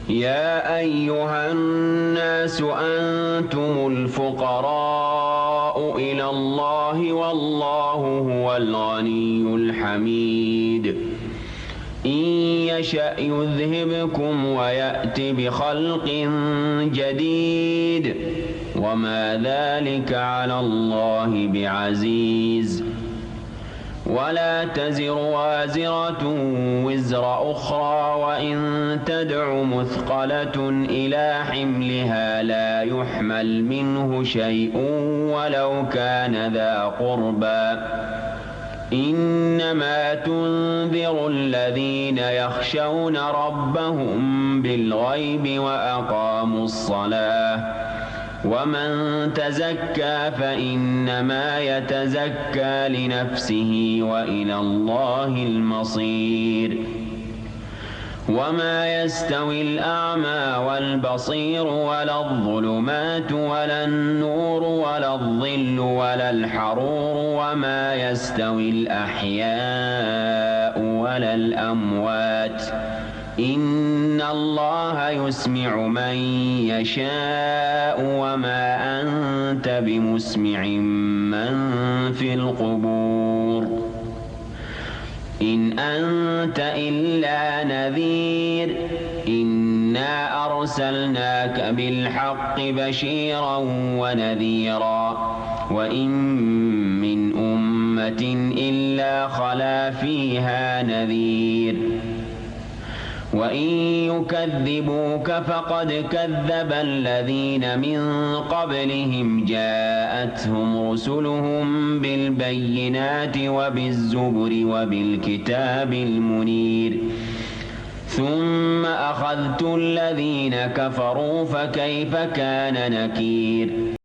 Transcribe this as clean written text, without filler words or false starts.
يا أيها الناس أنتم الفقراء إلى الله والله هو الغني الحميد إن يشأ يذهبكم ويأت بخلق جديد وما ذلك على الله بعزيز ولا تزر وازرة وزر أخرى وإن تدع مثقلة إلى حملها لا يحمل منه شيء ولو كان ذا قربى إنما تنذر الذين يخشون ربهم بالغيب وأقاموا الصلاة ومن تزكى فإنما يتزكى لنفسه وإلى الله المصير وما يستوي الأعمى والبصير ولا الظلمات ولا النور ولا الظل ولا الحرور وما يستوي الأحياء ولا الأموات إن الله يسمع من يشاء وما أنت بمسمع من في القبور إن أنت إلا نذير إنا أرسلناك بالحق بشيرا ونذيرا وإن من أمة إلا خلا فيها نذير وإن يكذبوك فقد كذب الذين من قبلهم جاءتهم رسلهم بالبينات وبالزبر وبالكتاب المنير ثم أخذت الذين كفروا فكيف كان نكير